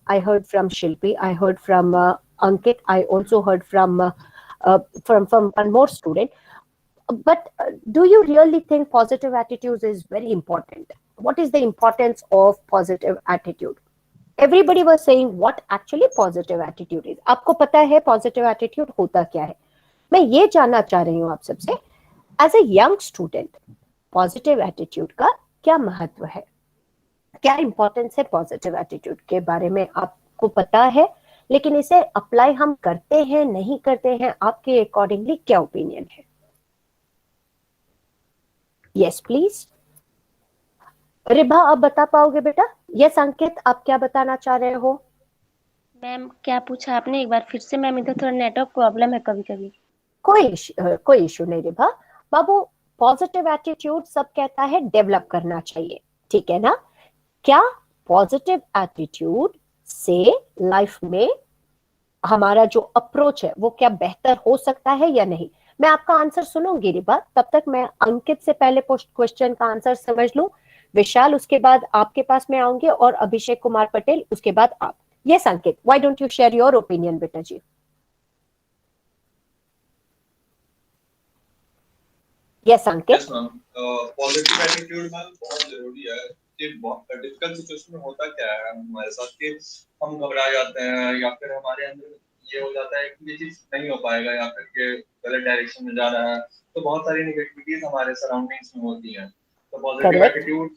I heard from Shilpi, I heard from Ankit, I also heard from one more student. But do you really think positive attitudes is very important? What is the importance of positive attitude? Everybody was saying what actually positive attitude is. आपको पता है positive attitude होता क्या है? मैं ये जानना चाह रही हूँ आप सबसे, as a young student positive attitude का क्या महत्व है, क्या इंपॉर्टेंस है पॉजिटिव एटीट्यूड के बारे में आपको पता है, लेकिन इसे अप्लाई हम करते हैं नहीं करते हैं, आपके अकॉर्डिंगली क्या ओपिनियन है? Yes please. रिभा आप बता पाओगे बेटा? यस अंकित आप क्या बताना चाह रहे हो? मैम क्या पूछा आपने, एक बार फिर से? मैम इधर थोड़ा नेटवर्क प्रॉब्लम है कभी कभी। कोई इशू नहीं रिभा। बाबू पॉजिटिव एटीट्यूड सब कहता है डेवलप करना चाहिए, ठीक है ना? क्या पॉजिटिव एटीट्यूड से लाइफ में हमारा जो अप्रोच है वो क्या बेहतर हो सकता है या नहीं? मैं आपका आंसर सुनूंगी रिबा, तब तक मैं अंकित से पहले क्वेश्चन का आंसर समझ लूं, विशाल उसके बाद आपके पास में आऊंगे और अभिषेक कुमार पटेल उसके बाद आप। Yes Ankit, why don't you share your opinion बेटा जी? Yes Ankit. Yes ma'am, positive attitude ma'am बहुत जरूरी है कि डिफिकल्ट सिचुएशन में होता क्या है हमारे साथ कि हम घबरा जाते हैं या फिर हमारे अंदर ये हो जाता है कि ये चीज नहीं हो पाएगा या फिर ये गलत डायरेक्शन में जा रहा है, तो बहुत सारी नेगेटिविटीज हमारे सराउंडिंग्स में होती हैं। तो पॉजिटिव एटीट्यूड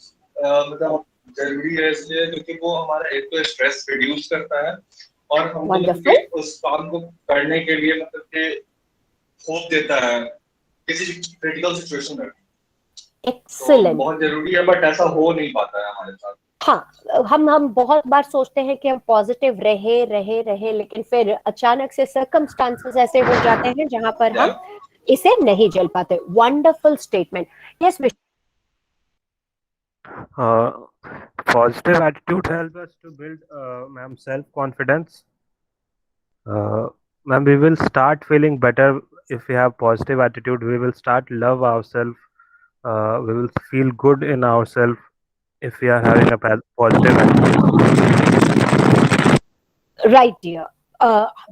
मतलब जरूरी है इसलिए क्योंकि वो हमारा एक तो स्ट्रेस रिड्यूस करता है और हमको मतलब उस काम को करने के लिए मतलब कि होप देता है किसी क्रिटिकल सिचुएशन में। एक्सीलेंट। तो बहुत जरूरी है बट ऐसा हो नहीं पाता है हमारे साथ। हाँ, हम बहुत बार सोचते हैं कि हम पॉजिटिव रहे रहे रहे, लेकिन फिर अचानक से सर्कमस्टांसेस ऐसे हो जाते हैं जहां पर हम इसे नहीं झेल पाते। Wonderful statement. Yes positive attitude helps us to build ma'am self confidence. Ma'am, we will start feeling better if we have positive attitude. We will start love ourselves. We will feel good in ourselves if we are having a positive attitude. Right, dear.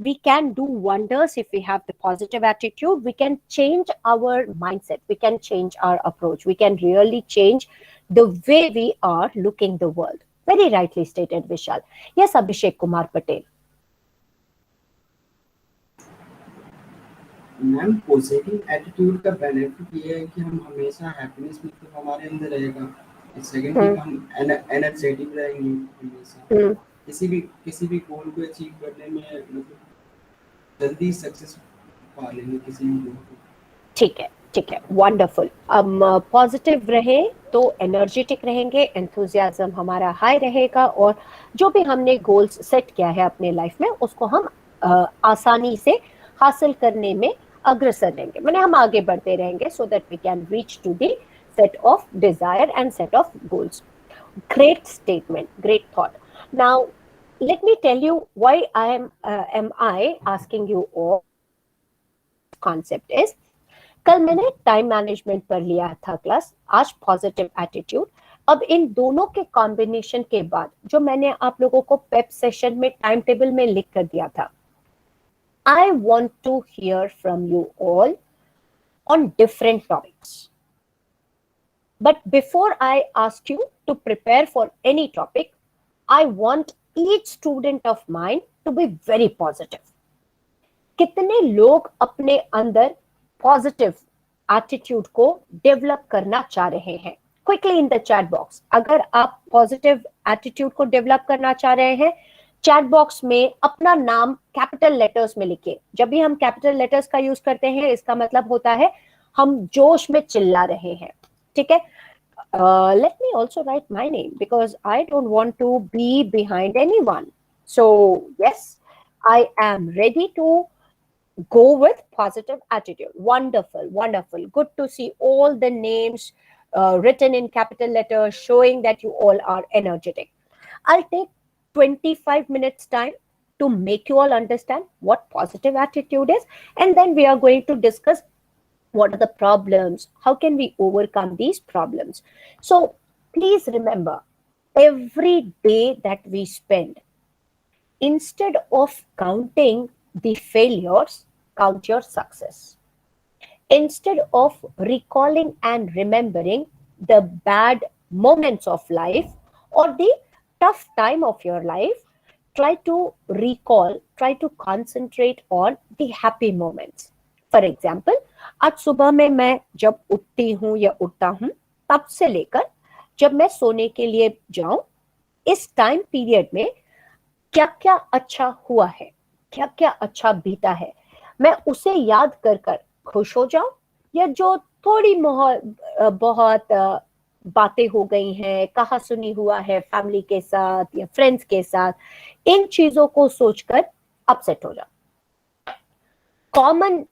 We can do wonders if we have the positive attitude. We can change our mindset. We can change our approach. We can really change the way we are looking the world. Very rightly stated, Vishal. Yes, Abhishek Kumar Patel. Ma'am positive attitude का benefit ये है कि हम हमेशा happiness मतलब हमारे अंदर रहेगा। सेकंड थिंग हम एनर्जेटिक रहेंगे हमेशा। किसी भी गोल को अचीव करने में मतलब जल्दी सक्सेस पा लेंगे किसी भी गोल को। ठीक है, वंडरफुल। हम पॉजिटिव रहे तो एनर्जेटिक रहेंगे, एंथुजियाज्म हमारा हाई रहेगा और जो भी हमने गोल्स सेट किया है अपने लाइफ में उसको हम आसानी से हासिल करने में अग्रसर रहेंगे, माने हम आगे बढ़ते रहेंगे so that we can reach to the set of desire and set of goals. Great statement, great thought. Now let me tell you why am I asking you all concept is, कल मैंने time management पर लिया था class, आज positive attitude. अब इन दोनों के combination के बाद जो मैंने आप लोगों को पेप सेशन में टाइम टेबल में लिख कर दिया था, I want to hear from you all on different topics. But before I ask you to prepare for any topic, I want each student of mine to be very positive. कितने लोग अपने अंदर positive attitude को develop करना चाह रहे हैं? Quickly in the chat box. अगर आप पॉजिटिव एटीट्यूड को डेवलप करना चाह रहे हैं, चैट बॉक्स में अपना नाम कैपिटल लेटर्स में लिखिए। जब भी हम कैपिटल लेटर्स का यूज करते हैं इसका मतलब होता है हम जोश में चिल्ला रहे हैं, ठीक है? Let me also write my name because I don't want to be behind anyone. So yes, I am ready to go with positive attitude. Wonderful, wonderful. Good to see all the names written in capital letters showing that you all are energetic. I'll take 25 minutes time to make you all understand what positive attitude is, and then we are going to discuss what are the problems, how can we overcome these problems. So please remember, every day that we spend, instead of counting the failures, count your success. Instead of recalling and remembering the bad moments of life or the tough time of your life, try to recall, try to concentrate on the happy moments. For example, आज सुबह में मैं जब उठती हूँ या उठता हूँ, तब से लेकर जब मैं सोने के लिए जाऊं, इस टाइम पीरियड में क्या क्या अच्छा हुआ है, क्या क्या अच्छा बीता है, मैं उसे याद कर कर खुश हो जाऊं, या जो थोड़ी बहुत बातें हो गई हैं, कहा सुनी हुआ है फैमिली के साथ या फ्रेंड्स के साथ, इन चीजों को सोचकर अपसेट हो जाओ। कॉमन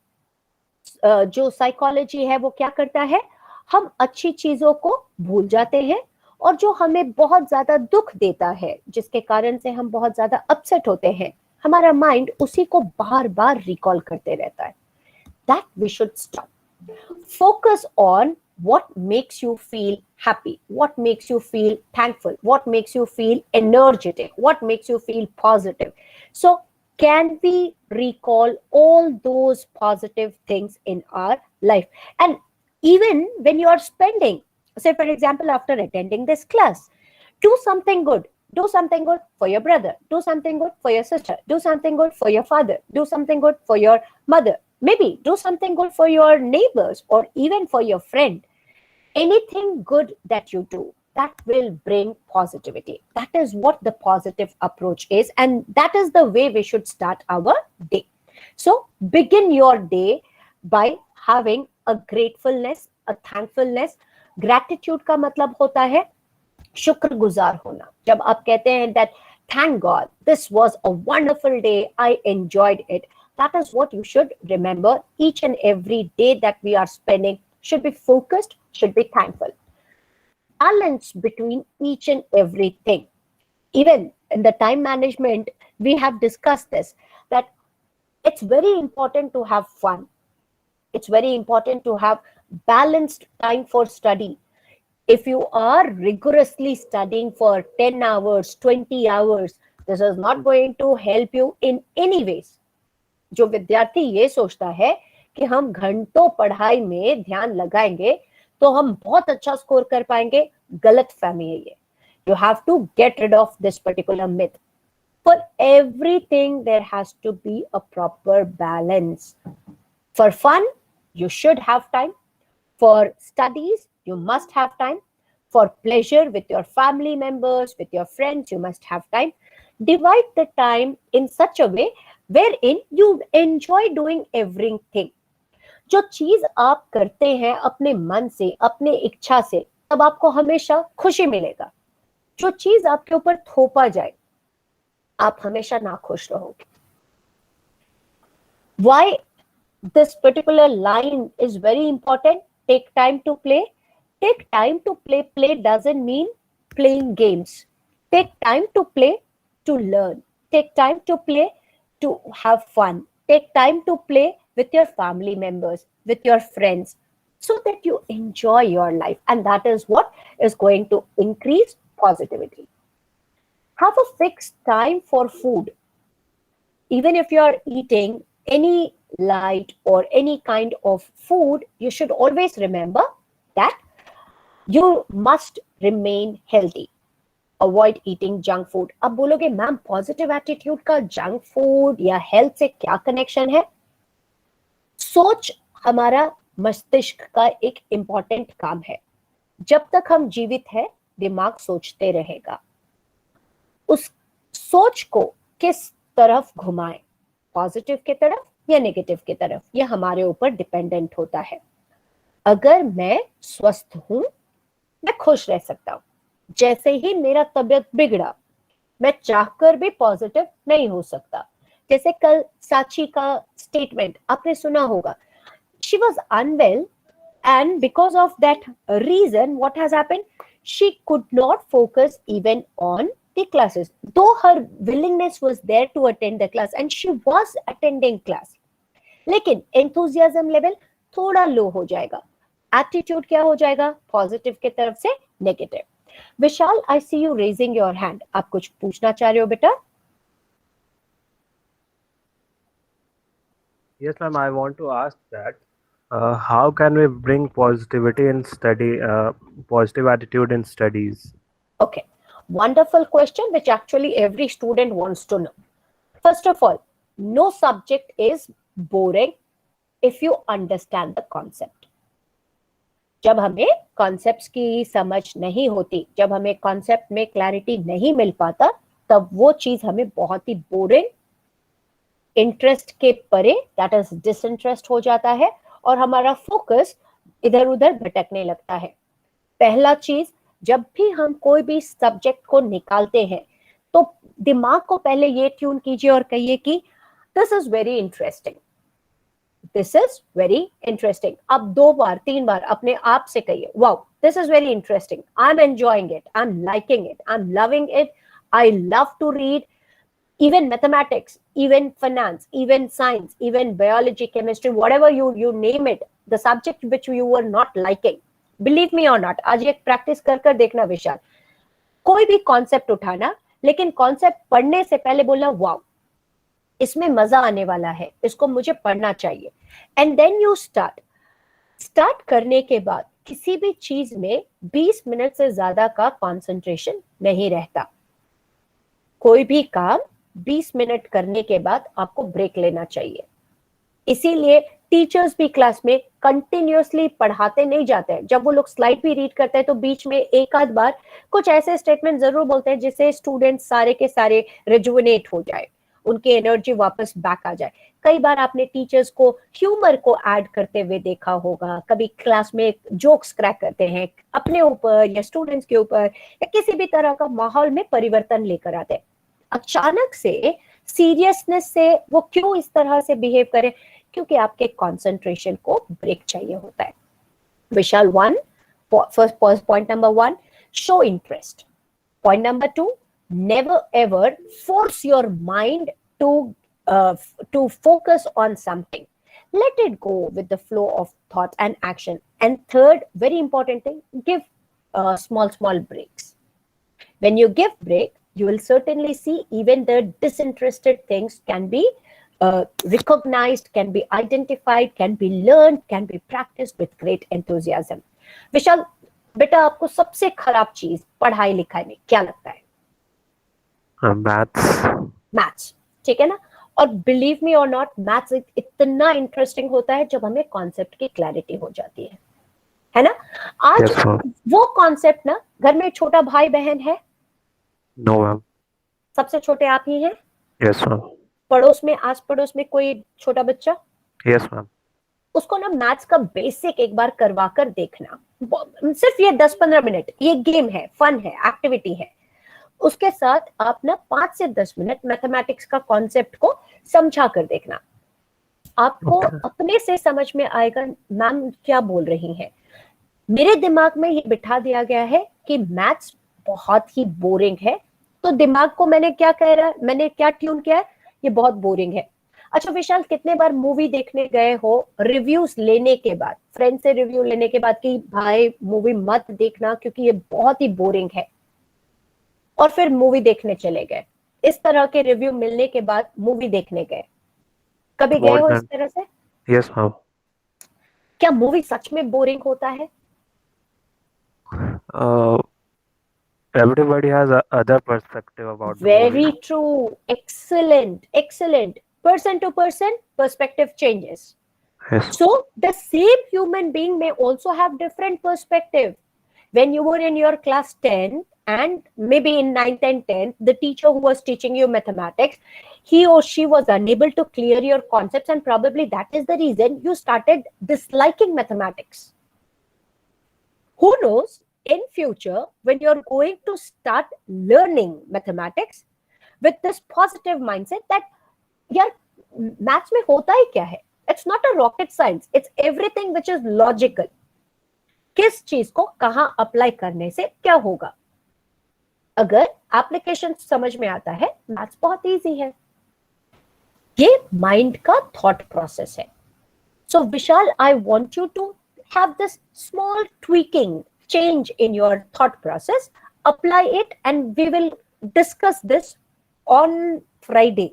जो साइकोलॉजी है वो क्या करता है, हम अच्छी चीजों को भूल जाते हैं, और जो हमें बहुत ज्यादा दुख देता है, जिसके कारण से हम बहुत ज्यादा अपसेट होते हैं, हमारा माइंड उसी को बार बार रिकॉल करते रहता है। That we should stop. Focus on what makes you feel happy, what makes you feel thankful, what makes you feel energetic, what makes you feel positive. So can we recall all those positive things in our life? And even when you are spending, say for example, after attending this class, do something good. Do something good for your brother, do something good for your sister, do something good for your father, do something good for your mother, maybe do something good for your neighbors or even for your friend. Anything good that you do, that will bring positivity. That is what the positive approach is, and that is the way we should start our day. So begin your day by having a gratefulness, a thankfulness. Gratitude का मतलब होता है शुक्रगुजार होना। जब आप कहते हैं that thank God, this was a wonderful day, I enjoyed it, that is what you should remember. Each and every day that we are spending should be focused, should be thankful. Balance between each and everything. Even in the time management, we have discussed this, that it's very important to have fun. It's very important to have balanced time for study. If you are rigorously studying for 10 hours, 20 hours, this is not going to help you in any ways. जो विद्यार्थी ये सोचता है कि हम घंटों पढ़ाई में ध्यान लगाएंगे तो हम बहुत अच्छा स्कोर कर पाएंगे, गलत फहमी है ये। You have to get rid of this particular myth. For everything there has to be a proper balance. For fun, you should have time. For studies, you must have time. For pleasure with your family members, with your friends, you must have time. Divide the time in such a way wherein you enjoy doing everything. जो चीज आप करते हैं अपने मन से, अपने इच्छा से, तब आपको हमेशा खुशी मिलेगा। जो चीज आपके ऊपर थोपा जाए, आप हमेशा नाखुश रहोगे। Why this particular line is very important? Take time to play. Take time to play. Play doesn't mean playing games. Take time to play to learn. Take time to play to have fun. Take time to play with your family members, with your friends, so that you enjoy your life. And that is what is going to increase positivity. Have a fixed time for food. Even if you are eating any light or any kind of food, you should always remember that you must remain healthy. Avoid eating junk food. अब बोलोगे ma'am positive attitude का junk food या health से क्या connection है? सोच हमारा मस्तिष्क का एक इंपॉर्टेंट काम है। जब तक हम जीवित है, दिमाग सोचते रहेगा। उस सोच को किस तरफ घुमाएं, पॉजिटिव की तरफ या नेगेटिव की तरफ, ये हमारे ऊपर डिपेंडेंट होता है। अगर मैं स्वस्थ हूं, मैं खुश रह सकता हूं। जैसे ही मेरा तबीयत बिगड़ा, मैं चाहकर भी पॉजिटिव नहीं हो सकता। जैसे कल साची का स्टेटमेंट आपने सुना होगा, she was unwell and because of that reason what has happened, she could not focus even on the classes, though her willingness was there to attend the class and she was attending class, लेकिन enthusiasm level थोड़ा लो हो जाएगा। Attitude क्या हो जाएगा? Positive की तरफ से negative. Vishal, I see you raising your hand. आप कुछ पूछना चाह रहे हो बेटा? Yes, ma'am. I want to ask that. How can we bring positivity in study, positive attitude in studies? Okay, wonderful question, which actually every student wants to know. First of all, no subject is boring if you understand the concept. जब हमें concepts की समझ नहीं होती, जब हमें concept में clarity नहीं मिल पाता, तब वो चीज हमें बहुत ही बोरिंग, इंटरेस्ट के परे, दैट इज डिसइंटरेस्ट हो जाता है और हमारा फोकस इधर उधर भटकने लगता है. पहला चीज, जब भी हम कोई भी सब्जेक्ट को निकालते हैं तो दिमाग को पहले ये ट्यून कीजिए और कहिए कि this is very interesting, this is very interesting. अब 2 बार 3 बार अपने आप से कहिए, wow this is very interesting, I am enjoying it, I am liking it, I am loving it, I love to read. Even mathematics, even finance, even science, even biology, chemistry, whatever you name it, the subject which you were not liking, believe me or not, आज एक practice कर देखना विशाल. कोई भी concept उठाना, लेकिन concept पढ़ने से पहले बोलना वाओ इसमें मजा आने वाला है, इसको मुझे पढ़ना चाहिए. एंड देन यू स्टार्ट करने के बाद किसी भी चीज में 20 मिनट से ज्यादा का कंसंट्रेशन नहीं रहता. कोई भी काम 20 मिनट करने के बाद आपको ब्रेक लेना चाहिए. इसीलिए टीचर्स भी क्लास में कंटिन्यूअसली पढ़ाते नहीं जाते हैं. जब वो लोग स्लाइड भी रीड करते हैं तो बीच में एक आध बार कुछ ऐसे स्टेटमेंट जरूर बोलते हैं जिससे स्टूडेंट सारे के सारे रिजुविनेट हो जाए, उनकी एनर्जी वापस बैक आ जाए. कई बार आपने टीचर्स को ह्यूमर को ऐड करते हुए देखा होगा, कभी क्लास में जोक्स क्रैक करते हैं अपने ऊपर या स्टूडेंट्स के ऊपर, या किसी भी तरह का माहौल में परिवर्तन लेकर आते हैं. अचानक से सीरियसनेस से वो क्यों इस तरह से बिहेव करें? क्योंकि आपके कंसंट्रेशन को ब्रेक चाहिए होता है. Vishal, first point number 1, show interest. Point number 2, never ever force your mind to focus on something. Let it go with the flow of thought and action. And third, very important thing, give small breaks. When you give break, you will certainly see even the disinterested things can be recognized, can be identified, can be learned, can be practiced with great enthusiasm. विशाल बेटा, आपको सबसे खराब चीज पढ़ाई लिखाई में क्या लगता है? मैथ्स. ठीक है ना? और बिलीव मी और नॉट, मैथ्स इतना इंटरेस्टिंग होता है जब हमें कॉन्सेप्ट की क्लैरिटी हो जाती है ना? आज वो कॉन्सेप्ट ना, घर में छोटा भाई बहन है? No ma'am. सबसे छोटे आप ही हैं? Yes ma'am. पड़ोस में, आस पड़ोस में कोई छोटा बच्चा? Yes ma'am. उसको ना मैथ्स का बेसिक एक बार करवा कर देखना, सिर्फ ये 10-15 मिनट, ये गेम है, फन है, एक्टिविटी है. उसके साथ आप ना 5 से 10 मिनट मैथमेटिक्स का कॉन्सेप्ट को समझा कर देखना. आपको अपने से समझ में आएगा मैम क्या बोल रही हैं. मेरे दिमाग में ये बिठा दिया गया है कि मैथ्स बहुत ही बोरिंग है, तो दिमाग को मैंने क्या ट्यून किया है, ये बहुत बोरिंग है. अच्छा विशाल, कितने बार मूवी देखने गए हो रिव्यूज लेने के बाद, फ्रेंड से रिव्यू लेने के बाद कि भाई मूवी मत देखना क्योंकि ये बहुत ही बोरिंग है, और फिर मूवी देखने चले गए? इस तरह के रिव्यू मिलने के बाद मूवी देखने गए, कभी गए हो इस तरह से? Yes ma'am. क्या मूवी सच में बोरिंग होता है? Everybody has a other perspective about the very movie. true, excellent. Person to person perspective changes. Yes. So the same human being may also have different perspective. When you were in your class 10 and maybe in 9th and 10th, the teacher who was teaching you mathematics, he or she was unable to clear your concepts, and probably that is the reason you started disliking mathematics. Who knows, in future, when you're going to start learning mathematics with this positive mindset that yaar, maths mein hota hi kya hai? It's not a rocket science. It's everything which is logical. किस चीज को कहां apply करने से क्या होगा? अगर application समझ में आता है, मैथ्स बहुत इजी है. ये माइंड का थॉट प्रोसेस है. So Vishal, I want you to have this small tweaking change in your thought process, apply it, and we will discuss this on Friday.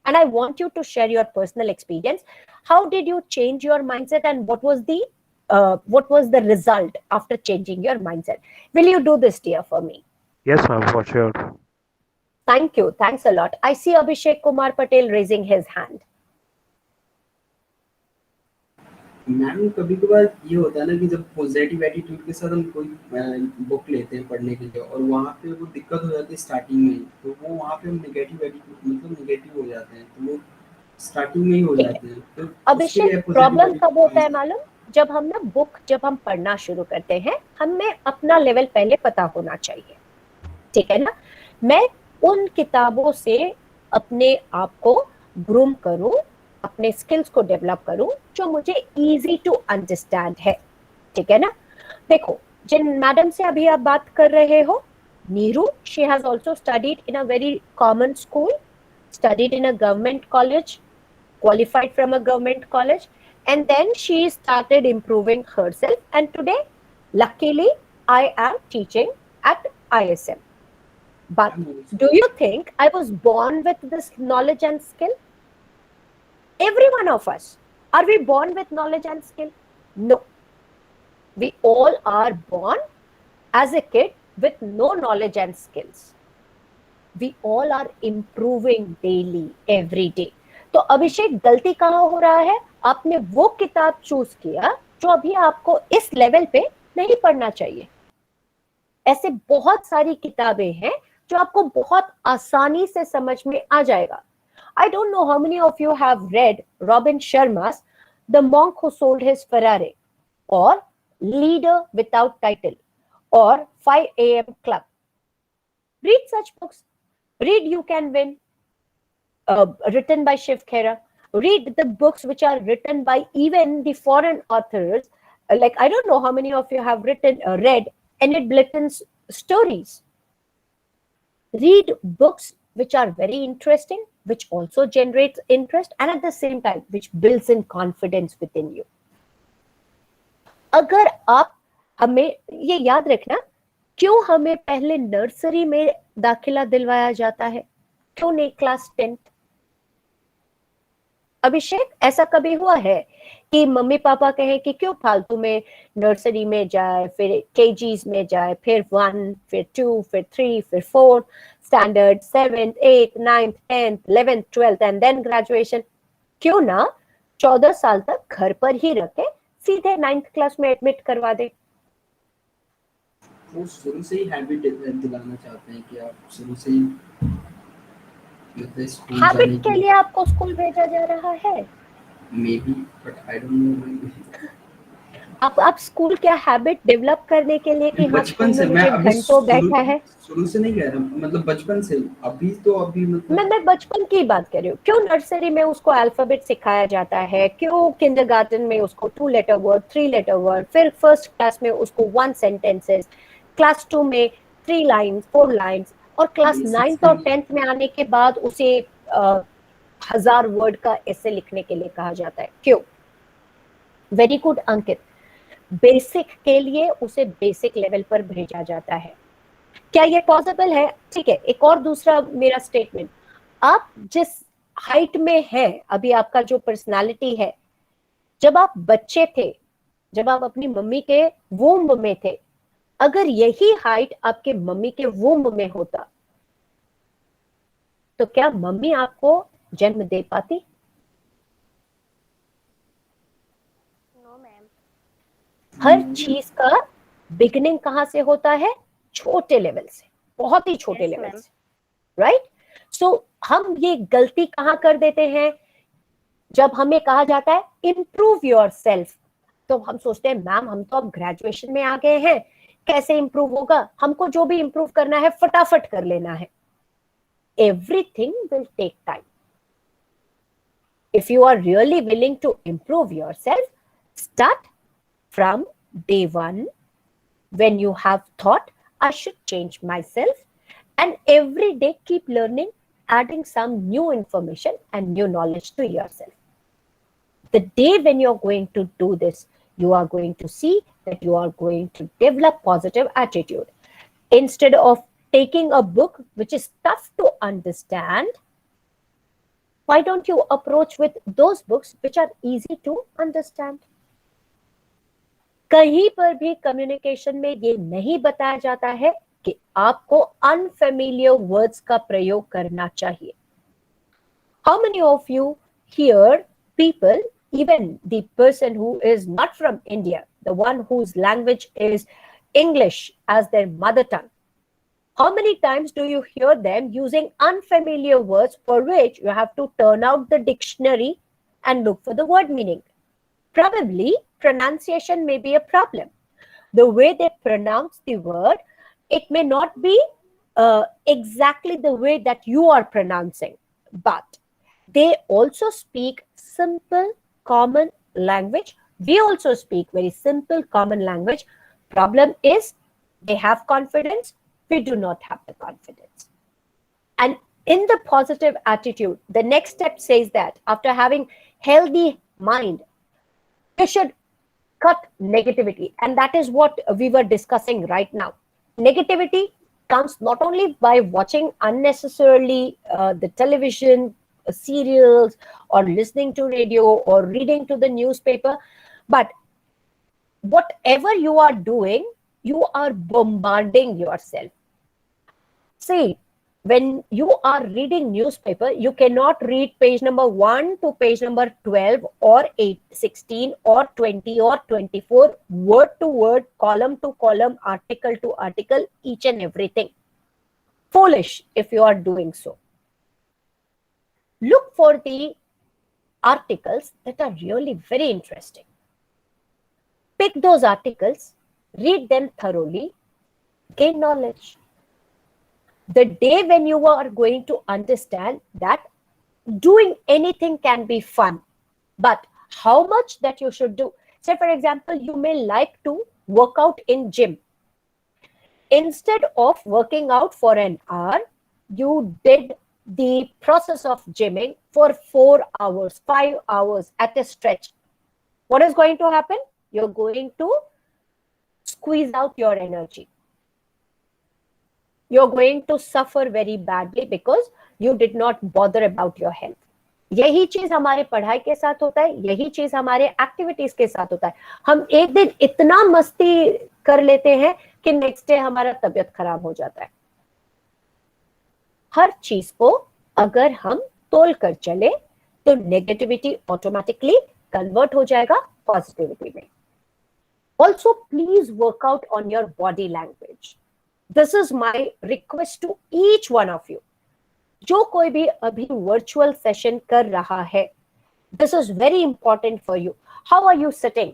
and I want you to share your personal experience. How did you change your mindset, and what was the result after changing your mindset? Will you do this, dear, for me? Yes, ma'am, for sure. Thank you. Thanks a lot. I see Abhishek Kumar Patel raising his hand. Ma'am कभी कभार ये होता है ना कि जब positive attitude के साथ हम कोई बुक लेते हैं पढ़ने के लिए और वहाँ पे वो दिक्कत हो जाती है स्टार्टिंग में ही, तो वो वहाँ पे हम नेगेटिव एटीट्यूड मतलब नेगेटिव हो जाते हैं, तो वो स्टार्टिंग में ही हो जाते हैं। तो अभिषेक, प्रॉब्लम कब होता है मालूम? जब हम ना जब हम पढ़ना शुरू करते हैं, हमें अपना लेवल पहले पता होना चाहिए, ठीक है ना? मैं उन किताबों से अपने आप को ग्रूम करूं, अपने स्किल्स को डेवलप करूं जो मुझे इजी टू अंडरस्टैंड है, ठीक है ना? देखो, जिन मैडम से अभी आप बात कर रहे हो, Neeru, she has also studied in a very common school, studied in a government college, qualified from a government college, and then she started improving herself, and today luckily I am teaching at ISM. But do you think I was born with this knowledge and skill? Every one of us, are we born with knowledge and skill? No, we all are born as a kid with no knowledge and skills. We all are improving daily, every day. तो अभिषेक, गलती कहाँ हो रहा है? आपने वो किताब choose किया जो अभी आपको इस लेवल पे नहीं पढ़ना चाहिए। ऐसे बहुत सारी किताबें हैं जो आपको बहुत आसानी से समझ में आ जाएगा। I don't know how many of you have read Robin Sharma's The Monk Who Sold His Ferrari, or Leader Without Title, or 5 AM Club. Read such books. Read You Can Win, written by Shiv Khera. Read the books which are written by even the foreign authors. Like, I don't know how many of you have read Enid Blyton's stories. Read books which are very interesting, which also generates interest, and at the same time which builds in confidence within you. अगर आप, हमें ये याद रखना, क्यों हमें पहले nursery में दाखिला दिलवाया जाता है, क्यों नहीं क्लास 10th? अभिषेक, ऐसा कभी हुआ है कि मम्मी पापा कहें कि क्यों फालतू में नर्सरी में जाए, फिर केजीज में जाए, फिर 1, फिर 2, फिर 3, फिर 4, standard 7th, 8th, 9th, 10th, 11th, 12th and then graduation? क्यों ना 14 साल तक घर पर ही रखे, सीधे 9th क्लास में एडमिट करवा दे? वो शुरू से ही हैबिट दिलाना चाहते हैं कि आप शुरू से ही हैबिट के लिए आपको स्कूल भेजा जा रहा है। Maybe, but I don't know. आप स्कूल क्या हैबिट डेवलप करने के लिए कि बचपन से मैं अभी घंटों बैठा है? शुरू से नहीं कह रहा, मतलब बचपन से, अभी मतलब मैं बचपन की बात कर रही हूँ। क्यों नर्सरी में उसको अल्फाबेट सिखाया जाता है, क्यों किंडरगार्टन में उसको 2 लेटर वर्ड, 3 लेटर वर्ड, फिर फर्स्ट क्लास में उसको 1 सेंटेंसेस, क्लास 2 में 3 लाइन्स, 4 लाइन्स, और क्लास 9th और 10th में आने के बाद उसे 1000 वर्ड का ऐसे लिखने के लिए कहा जाता है? क्यों? वेरी गुड अंकित, बेसिक के लिए उसे बेसिक लेवल पर भेजा जाता है। क्या ये पॉसिबल है? ठीक है, एक और दूसरा मेरा स्टेटमेंट, आप जिस हाइट में है अभी, आपका जो पर्सनालिटी है, जब आप बच्चे थे, जब आप अपनी मम्मी के वूम्ब में थे, अगर यही हाइट आपके मम्मी के वूम्ब में होता तो क्या मम्मी आपको जन्म दे पाती? No ma'am. हर चीज का बिगिनिंग कहां से होता है? छोटे लेवल से, बहुत ही छोटे लेवल से, राइट? सो हम ये गलती कहां कर देते हैं? जब हमें कहा जाता है इम्प्रूव योर सेल्फ, तो हम सोचते हैं मैम हम तो अब ग्रेजुएशन में आ गए हैं, कैसे इंप्रूव होगा? हमको जो भी इंप्रूव करना है फटाफट कर लेना है। Everything will take time. If you are really willing to improve yourself, start from day one when you have thought, I should change myself, and every day keep learning, adding some new information and new knowledge to yourself. The day when you're going to do this, you are going to see that you are going to develop positive attitude. Instead of taking a book which is tough to understand, Why don't you approach with those books which are easy to understand? कहीं पर भी communication में ये नहीं बताया जाता है कि आपको अनफेमिलियर वर्ड्स का प्रयोग करना चाहिए. How many of you hear people, even the person who is not from India, the one whose language is English as their mother tongue, how many times do you hear them using unfamiliar words for which you have to turn out the dictionary and look for the word meaning? Probably pronunciation may be a problem. The way they pronounce the word, it may not be exactly the way that you are pronouncing, but they also speak simple, common language. We also speak very simple, common language. Problem is, they have confidence. We do not have the confidence. And in the positive attitude, the next step says that after having healthy mind, you should cut negativity. And that is what we were discussing right now. Negativity comes not only by watching unnecessarily the television, serials, or listening to radio, or reading to the newspaper, but whatever you are doing, you are bombarding yourself. See, when you are reading newspaper, you cannot read page number 1 to page number 12 or 8, 16 or 20 or 24, word to word, column to column, article to article, each and everything. Foolish if you are doing so. Look for the articles that are really very interesting. Pick those articles, read them thoroughly, gain knowledge. The day when you are going to understand that doing anything can be fun, but how much that you should do. Say, for example, you may like to work out in gym. Instead of working out for an hour, you did the process of gymming for 4 hours, 5 hours at a stretch. What is going to happen? You're going to squeeze out your energy. You're going to suffer very badly because you did not bother about your health. यही चीज हमारे पढ़ाई के साथ होता है, यही चीज हमारे एक्टिविटीज के साथ होता है. हम एक दिन इतना मस्ती कर लेते हैं कि नेक्स्ट डे हमारा तबीयत खराब हो जाता है. हर चीज को अगर हम तोल कर चले तो नेगेटिविटी ऑटोमेटिकली कन्वर्ट हो जाएगा पॉजिटिविटी में. Also please work out on your body language. This is my request to each one of you. जो कोई भी अभी वर्चुअल सेशन कर रहा है, this is very important for you. How are you sitting?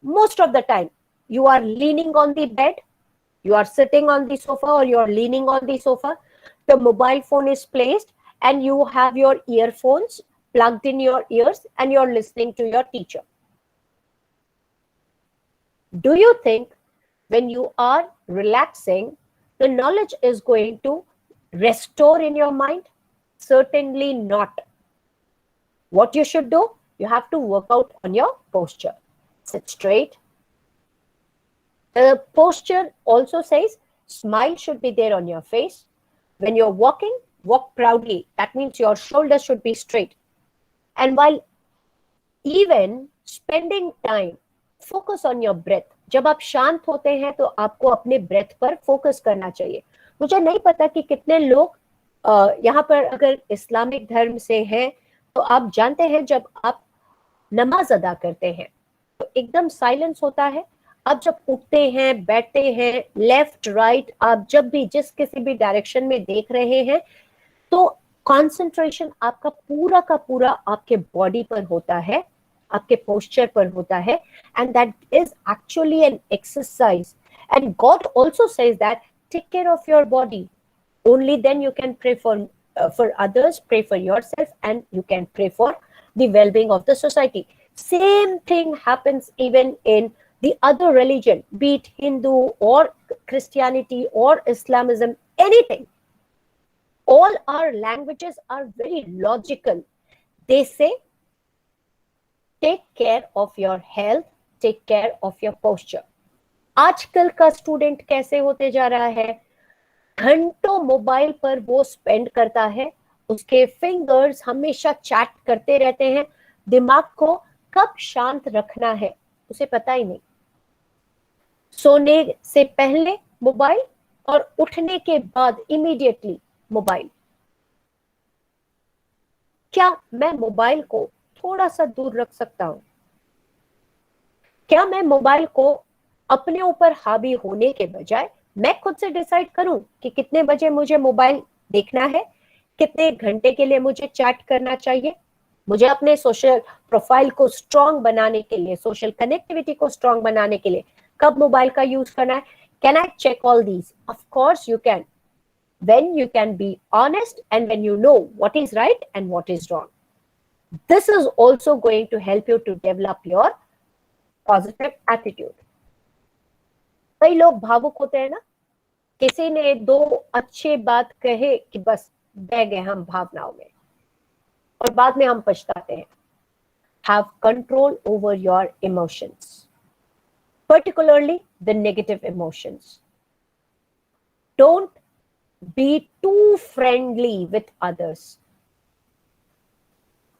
Most of the time you are leaning on the bed, you are sitting on the sofa, or you are leaning on the sofa. The mobile phone is placed and you have your earphones plugged in your ears and you're listening to your teacher. Do you think when you are relaxing, the knowledge is going to restore in your mind? Certainly not. What you should do, you have to work out on your posture. Sit straight. The posture also says smile should be there on your face. When you're walking, walk proudly. That means your shoulders should be straight. And while even spending time, focus on your breath. जब आप शांत होते हैं तो आपको अपने breath पर focus करना चाहिए. मुझे नहीं पता कि कितने लोग यहाँ पर अगर इस्लामिक धर्म से हैं तो आप जानते हैं जब आप नमाज अदा करते हैं तो एकदम साइलेंस होता है. आप जब उठते हैं, बैठते हैं, लेफ्ट राइट, आप जब भी जिस किसी भी डायरेक्शन में देख रहे हैं तो कंसंट्रेशन आपका पूरा का पूरा आपके बॉडी पर होता है, आपके पोस्चर पर होता है. And that is actually an exercise. And God also says that take care of your body. Only then you can pray for others, pray for yourself, and you can pray for the well-being of the society. Same thing happens even in the other religion, be it Hindu or Christianity or Islamism, anything. All our languages are very logical. They say, take care of your health, take care of your posture. आजकल का student कैसे होते जा रहा है? घंटों mobile पर वो स्पेंड करता है उसके फिंगर्स हमेशा चैट करते रहते हैं, दिमाग को कब शांत रखना है उसे पता ही नहीं। सोने से पहले मोबाइल और उठने के बाद इमीडिएटली मोबाइल। क्या मैं मोबाइल को थोड़ा सा दूर रख सकता हूं? क्या मैं मोबाइल को अपने ऊपर हावी होने के बजाय मैं खुद से डिसाइड करूं कि कितने बजे मुझे मोबाइल देखना है, कितने घंटे के लिए मुझे चैट करना चाहिए, मुझे अपने सोशल प्रोफाइल को स्ट्रांग बनाने के लिए, सोशल कनेक्टिविटी को स्ट्रांग बनाने के लिए कब मोबाइल का यूज करना है? Can I check all these? Of course you can, when you can be honest and when you know what is right and what is wrong. This is also going to help you to develop your positive attitude. कई लोग भावुक होते हैं ना, किसी ने दो अच्छे बात कहे कि बस बह गए हम भावनाओं में और बाद में हम पछताते हैं। Have control over your emotions, particularly the negative emotions. Don't be too friendly with others.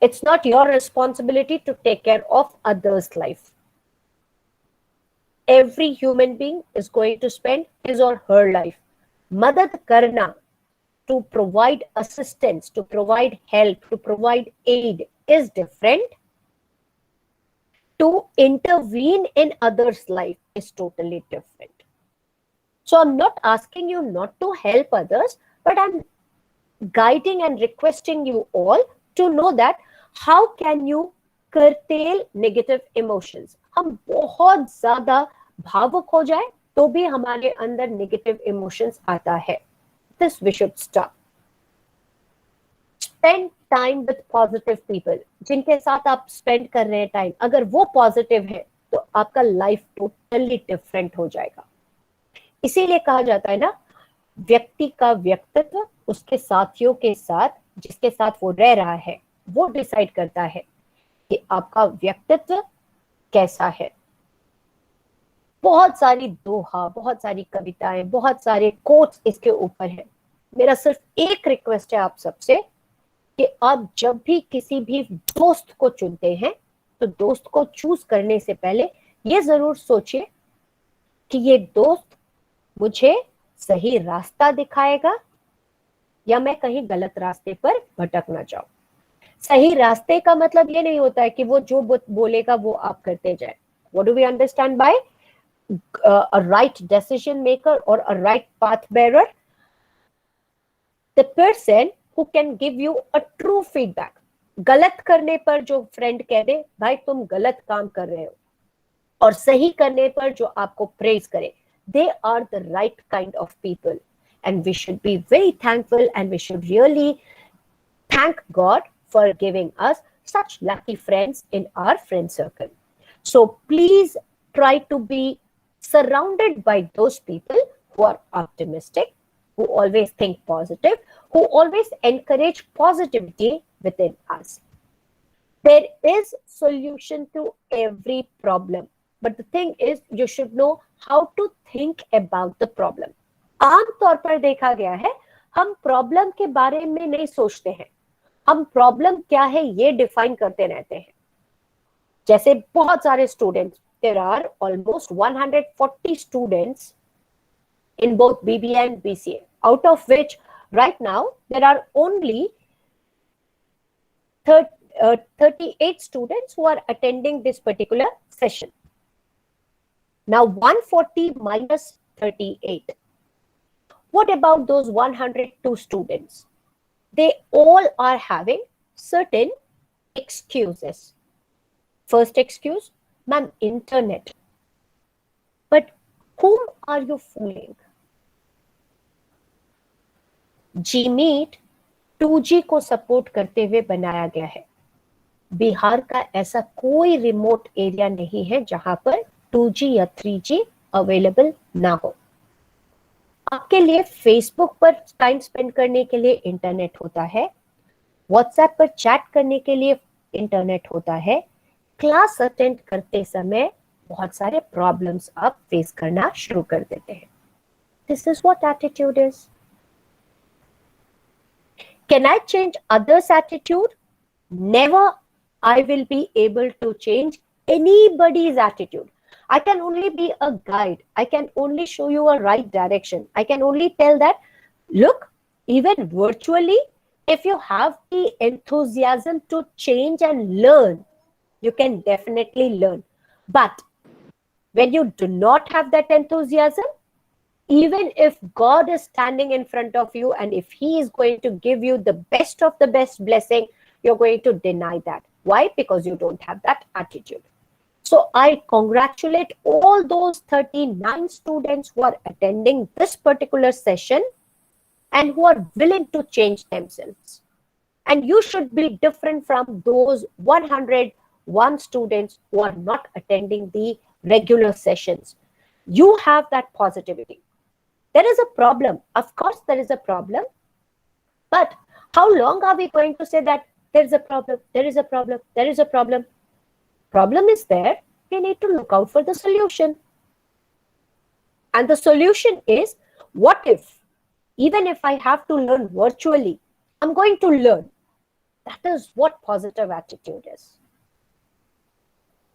It's not your responsibility to take care of others' life. Every human being is going to spend his or her life. Madad karna, to provide assistance, to provide help, to provide aid is different. To intervene in others' life is totally different. So I'm not asking you not to help others, but I'm guiding and requesting you all to know that how can you curtail negative emotions. हम बहुत ज्यादा भावुक हो जाए तो भी हमारे अंदर नेगेटिव इमोशंस आता है. This we should stop. Spend time with positive people. जिनके साथ आप स्पेंड कर रहे हैं टाइम, अगर वो पॉजिटिव है तो आपका लाइफ टोटली डिफरेंट हो जाएगा. इसीलिए कहा जाता है ना, व्यक्ति का व्यक्तित्व उसके साथियों के साथ, जिसके साथ वो रह रहा है, वो डिसाइड करता है कि आपका व्यक्तित्व कैसा है. बहुत सारी दोहा, बहुत सारी कविताएं, बहुत सारे कोट्स इसके ऊपर है. मेरा सिर्फ एक रिक्वेस्ट है आप सबसे कि आप जब भी किसी भी दोस्त को चुनते हैं तो दोस्त को चूज करने से पहले ये जरूर सोचिए कि ये दोस्त मुझे सही रास्ता दिखाएगा या मैं कहीं गलत रास्ते पर भटक ना जाऊं. सही रास्ते का मतलब ये नहीं होता है कि वो जो बोलेगा वो आप करते जाए. What do we understand by a right decision maker or a right path bearer? The person who can give you a true feedback. गलत करने पर जो फ्रेंड कह दे भाई तुम गलत काम कर रहे हो, और सही करने पर जो आपको प्रेज करे, they are the right kind of people, and we should be very thankful and we should really thank God for giving us such lucky friends in our friend circle. So please try to be surrounded by those people who are optimistic, who always think positive, who always encourage positivity within us. There is solution to every problem, but the thing is you should know how to think about the problem. आम तौर पर देखा गया है हम problem के बारे में नहीं सोचते हैं, हम प्रॉब्लम क्या है ये डिफाइन करते रहते हैं. जैसे बहुत सारे students, there are almost 140 students in both BBA and BCA, out of which right now there are only 38 students who are attending this particular session. Now 140 minus 38. What about those 102 students? They all are having certain excuses. First excuse, ma'am, internet. But whom are you fooling? Gmeet 2G को support करते हुए बनाया गया है. बिहार का ऐसा कोई remote area नहीं है जहां पर 2G या 3G अवेलेबल ना हो. आपके लिए फेसबुक पर टाइम स्पेंड करने के लिए इंटरनेट होता है, व्हाट्सएप पर चैट करने के लिए इंटरनेट होता है. क्लास अटेंड करते समय बहुत सारे प्रॉब्लम्स आप फेस करना शुरू कर देते हैं. This is what attitude is. Can I change others' attitude? Never. I will be able to change anybody's attitude. I can only be a guide. I can only show you a right direction. I can only tell that, look, even virtually, if you have the enthusiasm to change and learn, you can definitely learn. But when you do not have that enthusiasm, even if God is standing in front of you and if He is going to give you the best of the best blessing, you're going to deny that. Why? Because you don't have that attitude. So I congratulate all those 39 students who are attending this particular session and who are willing to change themselves. And you should be different from those 101 students who are not attending the regular sessions. You have that positivity. There is a problem. Of course, there is a problem. But how long are we going to say that there is a problem, there is a problem, there is a problem? Problem is there. We need to look out for the solution. And the solution is, what if, even if I have to learn virtually, I'm going to learn. That is what positive attitude is.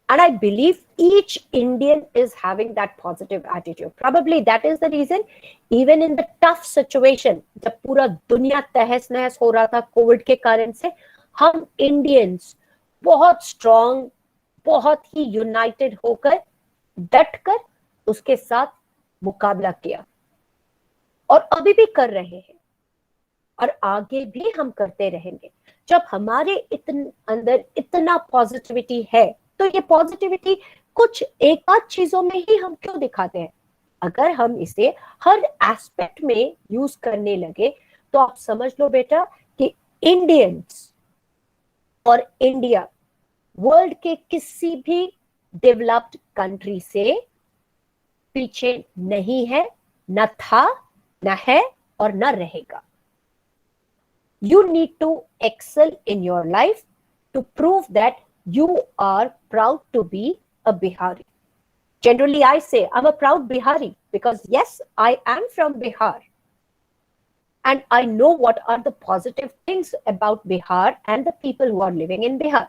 And I believe each Indian is having that positive attitude. Probably that is the reason, even in the tough situation, जब पूरा दुनिया तहस नहस हो रहा था Covid के कारण से, हम इंडियंस बहुत स्ट्रॉन्ग, बहुत ही यूनाइटेड होकर, डटकर उसके साथ मुकाबला किया और अभी भी कर रहे हैं और आगे भी हम करते रहेंगे. जब हमारे अंदर इतना पॉजिटिविटी है, तो ये पॉजिटिविटी कुछ एक आध चीजों में ही हम क्यों दिखाते हैं? अगर हम इसे हर एस्पेक्ट में यूज करने लगे, तो आप समझ लो बेटा कि इंडियंस और इंडिया वर्ल्ड के किसी भी डेवलप्ड कंट्री से पीछे नहीं है, न था, न है और न रहेगा. You need to excel in your life to prove that you are proud to be a Bihari. Generally, I say I'm a proud Bihari because yes, I am from Bihar. And I know what are the positive things about Bihar and the people who are living in Bihar.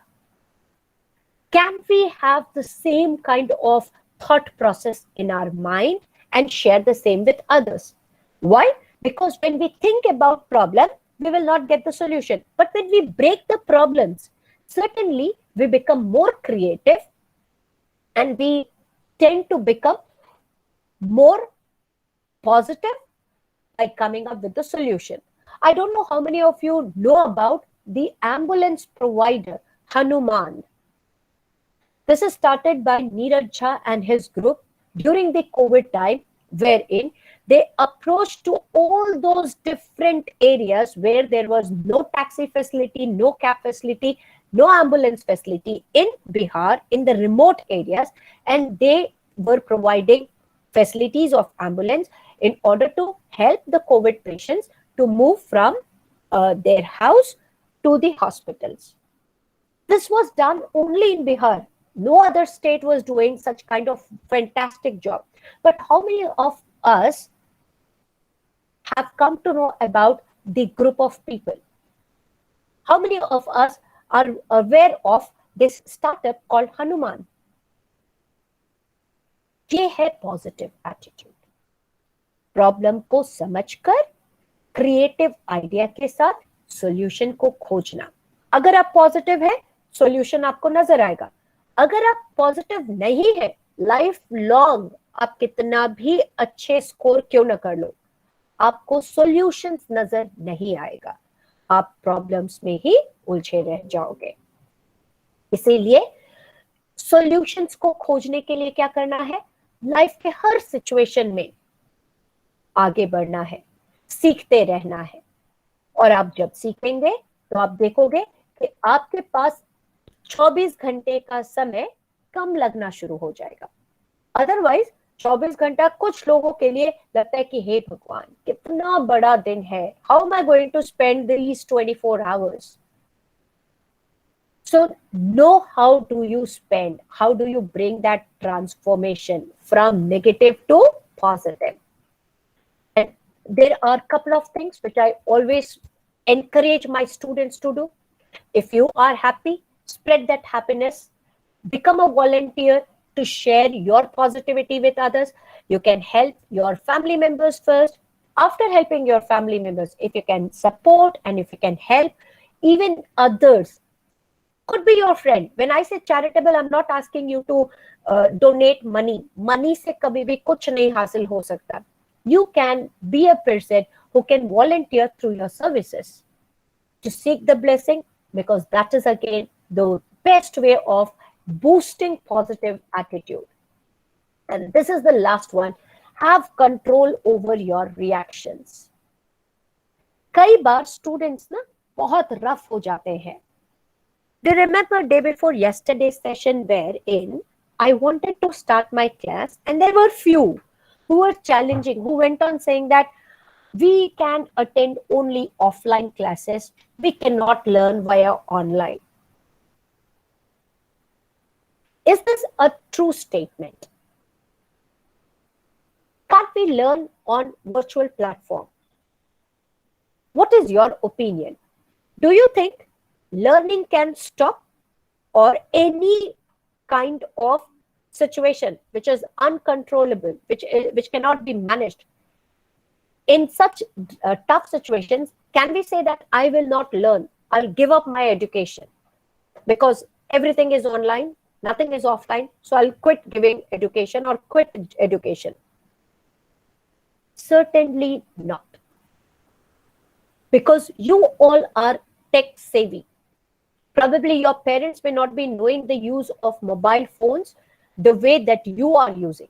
Can we have the same kind of thought process in our mind and share the same with others? Why? Because when we think about problem, we will not get the solution. But when we break the problems, certainly we become more creative and we tend to become more positive by coming up with the solution. I don't know how many of you know about the ambulance provider, Hanuman. This is started by Neeraj Jha and his group during the COVID time, wherein they approached to all those different areas where there was no taxi facility, no cab facility, no ambulance facility in Bihar, in the remote areas, and they were providing facilities of ambulance in order to help the COVID patients to move from their house to the hospitals. This was done only in Bihar. No other state was doing such kind of fantastic job. But how many of us have come to know about the group of people? How many of us are aware of this startup called Hanuman? ये है positive attitude. Problem को समझकर creative idea के साथ solution को खोजना. अगर आप पॉजिटिव है, सॉल्यूशन आपको नजर आएगा. अगर आप पॉजिटिव नहीं है, लाइफ लॉन्ग आप कितना भी अच्छे स्कोर क्यों न कर लो, आपको सॉल्यूशंस नजर नहीं आएगा. आप प्रॉब्लम्स में ही उलझे रह जाओगे. इसीलिए सॉल्यूशंस को खोजने के लिए क्या करना है? लाइफ के हर सिचुएशन में आगे बढ़ना है, सीखते रहना है. और आप जब सीखेंगे तो आप देखोगे कि आपके पास 24 घंटे का समय कम लगना शुरू हो जाएगा. अदरवाइज 24 घंटा कुछ लोगों के लिए लगता है कि हे भगवान कितना बड़ा दिन है, how am I going to spend these 24 hours. So know how do you spend, how do you bring that transformation from negative to positive. And there are a couple of things which I always encourage my students to do. If you are happy, spread that happiness. Become a volunteer to share your positivity with others. You can help your family members first. After helping your family members, if you can support and if you can help even others, could be your friend. When I say charitable, I'm not asking you to donate money. Money से कभी भी कुछ नहीं हासिल हो सकता. You can be a person who can volunteer through your services to seek the blessing, because that is again the best way of boosting positive attitude. And this is the last one. Have control over your reactions. कई बार students ना बहुत rough हो जाते हैं. Do you remember day before yesterday's session wherein I wanted to start my class and there were few who were challenging, who went on saying that we can attend only offline classes, we cannot learn via online. Is this a true statement? Can't we learn on virtual platform? What is your opinion? Do you think learning can stop, or any kind of situation which is uncontrollable, which cannot be managed? In such tough situations, can we say that I will not learn, I'll give up my education because everything is online, nothing is offline, so I'll quit giving education or quit education? Certainly not. Because you all are tech savvy. Probably your parents may not be knowing the use of mobile phones the way that you are using.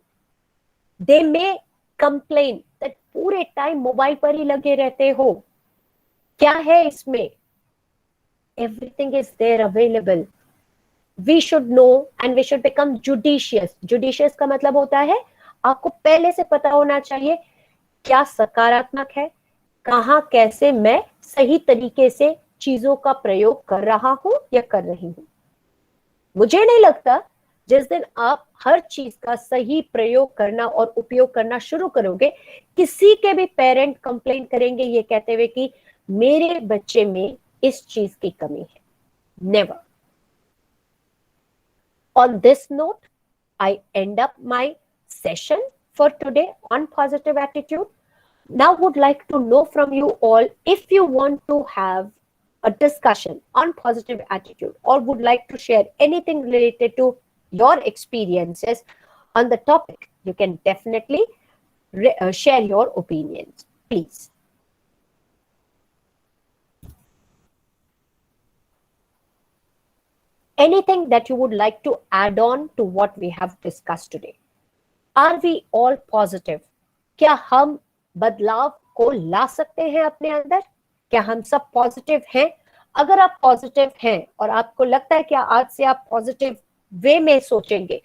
They may complain that पूरे time mobile पर ही लगे रहते हो, क्या है इसमें? Everything is there available. We should know and we should become judicious. Judicious का मतलब होता है आपको पहले से पता होना चाहिए क्या सकारात्मक है, कहां कैसे मैं सही तरीके से चीजों का प्रयोग कर रहा हूं या कर रही हूं. मुझे नहीं लगता जिस दिन आप हर चीज का सही प्रयोग करना और उपयोग करना शुरू करोगे, किसी के भी पेरेंट कंप्लेन करेंगे ये कहते हुए कि मेरे बच्चे में इस चीज की कमी है. Never. On this note, I end up my session for today on positive attitude. Now would like to know from you all if you want to have a discussion on positive attitude or would like to share anything related to your experiences on the topic, you can definitely share your opinions, please. Anything that you would like to add on to what we have discussed today? Are we all positive? क्या हम बदलाव को ला सकते हैं अपने अंदर? क्या हम सब पॉजिटिव हैं? अगर आप पॉजिटिव हैं और आपको लगता है कि आज से आप पॉजिटिव वे में सोचेंगे,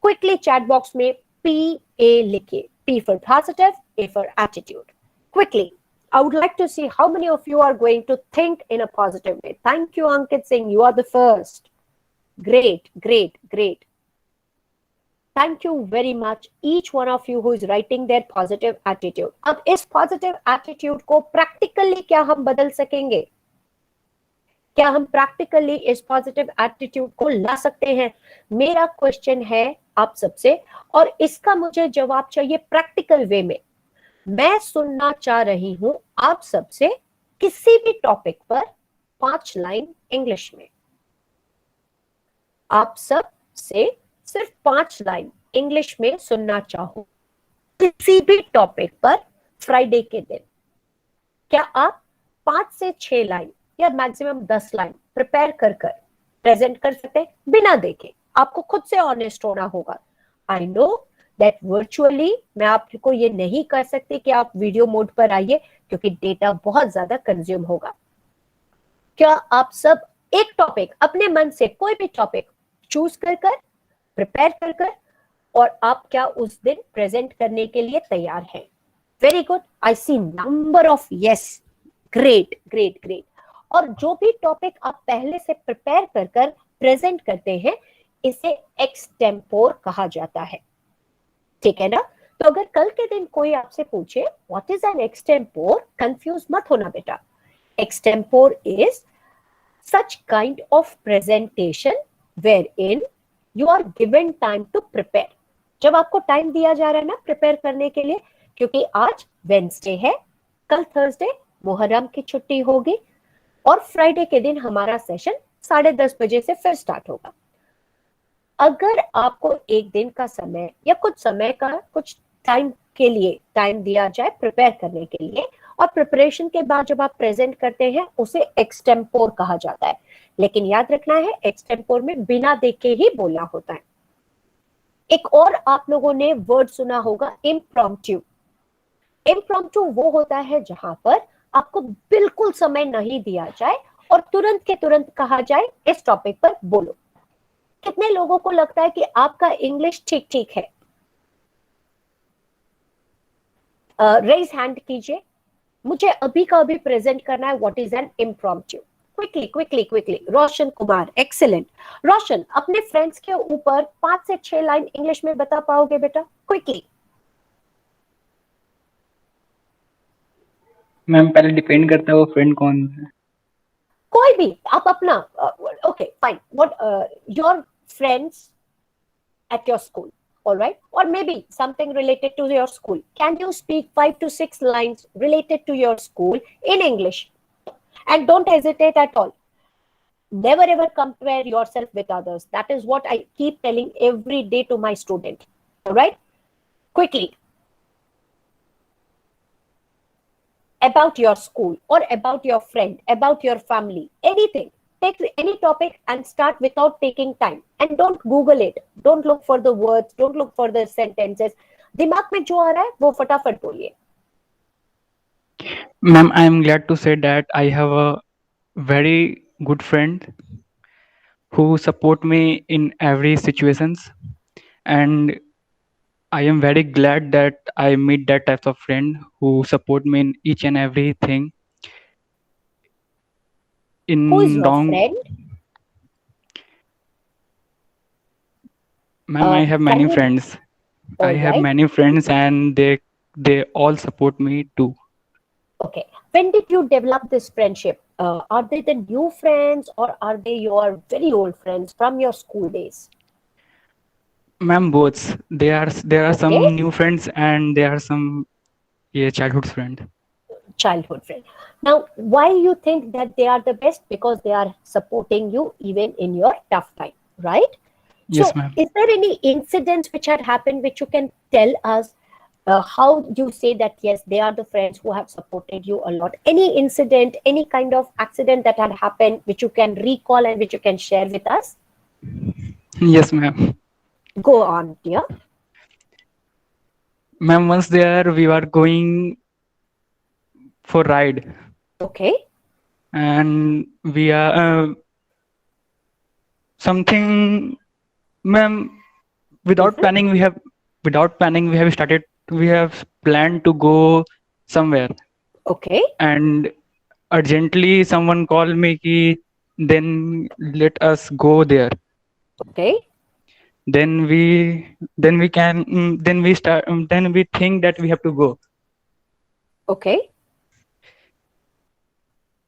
क्विकली चैट बॉक्स में PA लिखिए. P for positive, A for attitude. Quickly, I would like to see how many of you are going to think in a positive way. Thank you, Ankit Singh. You are the first. Great, great, great. Thank you very much, each one of you who is writing their positive attitude. अब इस positive attitude को practically क्या हम बदल सकेंगे? क्या हम practically इस positive attitude को ला सकते हैं? मेरा question है आप सबसे और इसका मुझे जवाब चाहिए practical way में. मैं सुनना चाह रही हूं आप सबसे किसी भी टॉपिक पर 5 लाइन इंग्लिश में. आप सब से सिर्फ 5 लाइन इंग्लिश में सुनना चाहूं किसी भी टॉपिक पर फ्राइडे के दिन. क्या आप 5 से 6 लाइन या मैक्सिमम 10 लाइन प्रिपेयर कर प्रेजेंट कर सकते हैं बिना देखे? आपको खुद से ऑनेस्ट होना होगा. आई नो दैट वर्चुअली मैं आपको ये नहीं कर सकती कि आप वीडियो मोड पर आइए क्योंकि डेटा बहुत ज्यादा कंज्यूम होगा. क्या आप सब एक टॉपिक अपने मन से कोई भी टॉपिक चूज कर प्रिपेयर कर और आप क्या उस दिन प्रेजेंट करने के लिए तैयार हैं? Very good. I see number of yes. Great great great. और जो भी टॉपिक आप पहले से प्रिपेयर कर प्रेजेंट करते हैं इसे एक्सटेम्पोर कहा जाता है. ठीक है ना? तो अगर कल के दिन कोई आपसे पूछे what is N extempore, confuse मत होना बेटा. Extempore is such kind of presentation wherein you are given time to prepare. जब आपको टाइम दिया जा रहा है ना प्रिपेयर करने के लिए, क्योंकि आज वेंसडे है, कल थर्सडे मुहर्रम की छुट्टी होगी और फ्राइडे के दिन हमारा सेशन 10:30 बजे से फिर स्टार्ट होगा. अगर आपको एक दिन का समय या कुछ समय का कुछ टाइम के लिए टाइम दिया जाए प्रिपेयर करने के लिए, और प्रिपरेशन के बाद जब आप प्रेजेंट करते हैं उसे एक्सटेम्पोर कहा जाता है. लेकिन याद रखना है एक्सटेम्पोर में बिना देखे ही बोलना होता है. एक और आप लोगों ने वर्ड सुना होगा इम्प्रॉम्प्टू. इम्प्रॉम्प्टू वो होता है जहां पर आपको बिल्कुल समय नहीं दिया जाए और तुरंत के तुरंत कहा जाए इस टॉपिक पर बोलो. कितने लोगों को लगता है कि आपका इंग्लिश ठीक ठीक है? रेज हैंड कीजिए. मुझे अभी का अभी प्रेजेंट करना है what is an impromptu. Quickly quickly quickly. Roshan Kumar, excellent. Roshan, अपने फ्रेंड्स के ऊपर 5 से 6 लाइन इंग्लिश में बता पाओगे बेटा? क्विकली. मैम पहले डिपेंड करता है वो फ्रेंड कौन है. कोई भी आप अपना. Okay fine. What your friends at your school, all right, or maybe something related to your school. Can you speak 5 to 6 lines related to your school in English? And don't hesitate at all. Never ever compare yourself with others. That is what I keep telling every day to my student. All right, quickly. About your school or about your friend, about your family, anything. Take any topic and start without taking time, and don't Google it. Don't look for the words, don't look for the sentences. दिमाग में जो आ रहा है वो फटाफट बोलिए. Ma'am, I am glad to say that I have a very good friend who support me in every situations, and I am very glad that I meet that type of friend who support me in each and everything. Who is your friend? Ma'am, I have many friends. I have many friends, and they all support me too. Okay. When did you develop this friendship? Are they the new friends or are they your very old friends from your school days? Ma'am, both. There are some new friends and there are some childhood friend. Childhood friend. Now, why you think that they are the best? Because they are supporting you even in your tough time, right? Yes, so, ma'am. Is there any incidents which had happened which you can tell us? How you say that yes, they are the friends who have supported you a lot? Any incident, any kind of accident that had happened which you can recall and which you can share with us? Yes, ma'am. Go on, dear. Ma'am, once there we were going for ride. Okay. And we are something, ma'am. Without planning, we have started. We have planned to go somewhere. Okay. And urgently, someone called me. Then let us go there. Okay. Then we think that we have to go. Okay.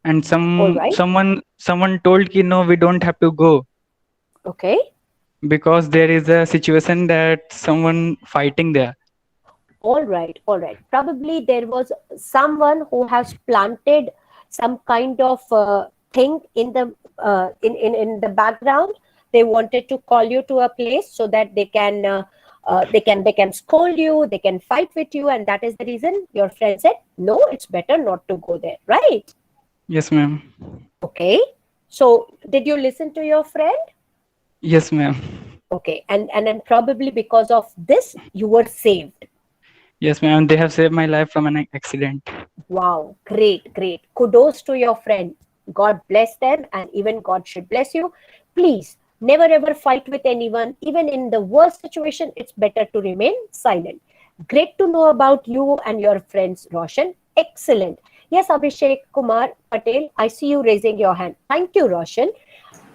And someone told no, we don't have to go. Okay. Because there is a situation that someone fighting there. All right. Probably there was someone who has planted some kind of thing in the in the background. They wanted to call you to a place so that they can scold you, they can fight with you, and that is the reason your friend said no, it's better not to go there, right? Yes, ma'am. Okay. So did you listen to your friend? Yes, ma'am. Okay. And then probably because of this you were saved. Yes, ma'am. They have saved my life from an accident. Wow. Great. Kudos to your friend. God bless them, and even God should bless you. Please never ever fight with anyone. Even in the worst situation, it's better to remain silent. Great to know about you and your friends, Roshan. Excellent. Yes, Abhishek Kumar Patel, I see you raising your hand. Thank you, Roshan.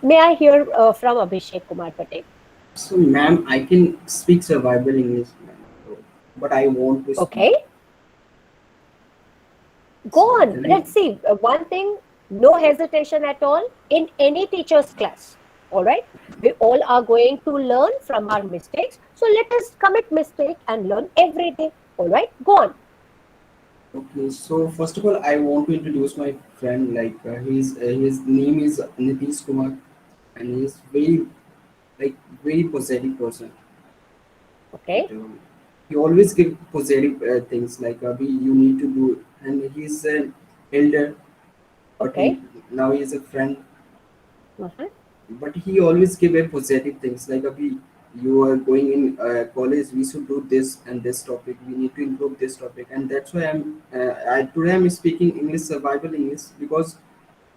May I hear from Abhishek Kumar Patel? So, ma'am, I can speak survival English, but I want to speak. Okay. Go So on. can I? Let's see. One thing, no hesitation at all in any teacher's class. All right. We all are going to learn from our mistakes. So let us commit mistake and learn every day. All right. Go on. Okay, so first of all, I want to introduce my friend. Like his name is Nitish Kumar, and he's very positive person. Okay. He always give positive things like you need to do, and he's an elder, but Okay. now he is a friend. Mhm. But he always give a positive things like you are going in college, we should do this and this topic, we need to improve this topic, and that's why today I'm speaking English, survival English, because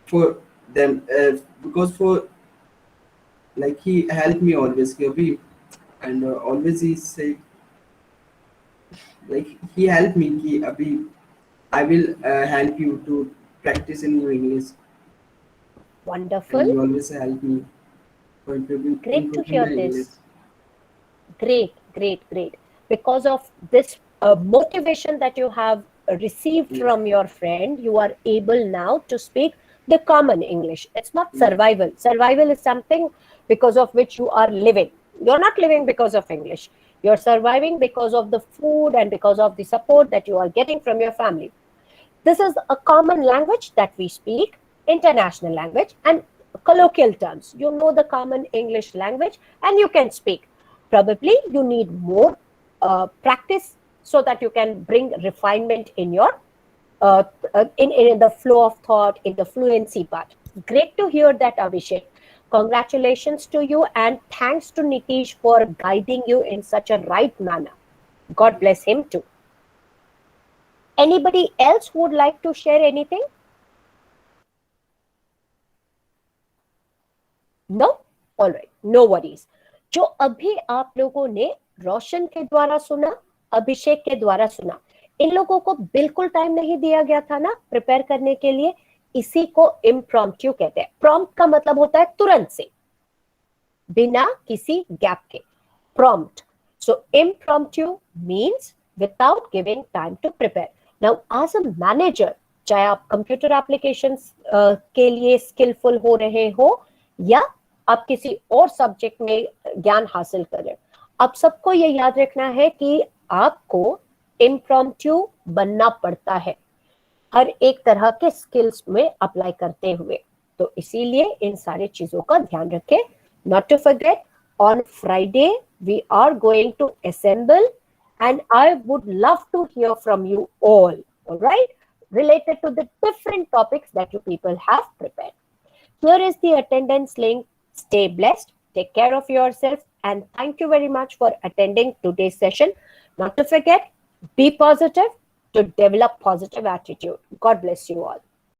for them, because for like he helped me always, Kabhi, and always he say like he helped me कि अभी I will help you to practice in your English, and Wonderful. he always help me for Great to improving hear my English. this. Great, great, great. Because of this motivation that you have received Yeah. from your friend, you are able now to speak the common English. It's not Yeah. survival. Survival is something because of which you are living. You're not living because of English. You're surviving because of the food and because of the support that you are getting from your family. This is a common language that we speak, international language, and colloquial terms. You know the common English language and you can speak. Probably you need more practice so that you can bring refinement in your uh, in the flow of thought, in the fluency part. Great to hear that, Abhishek. Congratulations to you and thanks to Nitish for guiding you in such a right manner. God bless him too. Anybody else who would like to share anything? No alright no worries. जो अभी आप लोगों ने रोशन के द्वारा सुना, अभिषेक के द्वारा सुना, इन लोगों को बिल्कुल टाइम नहीं दिया गया था ना प्रिपेयर करने के लिए। इसी को इम्प्रॉम्प्टू कहते हैं। प्रॉम्प्ट का मतलब होता है तुरंत से, बिना किसी गैप के, prompt. So impromptu means without giving time to prepare. Now as a manager, चाहे आप कंप्यूटर एप्लीकेशंस के लिए स्किलफुल हो रहे हो या आप किसी और सब्जेक्ट में ज्ञान हासिल करें, आप सबको ये याद रखना है कि आपको इम्प्रॉम्प्टू बनना पड़ता है हर एक तरह के स्किल्स में अप्लाई करते हुए। तो इसीलिए इन सारी चीजों का ध्यान रखें। Not to forget, on Friday we are going to assemble and I would love to hear from you all right, related to the different topics that you people have prepared. Here is the attendance link. Stay blessed, take care of yourself, and thank you very much for attending today's session. Not to forget, be positive to develop positive attitude. God bless you all.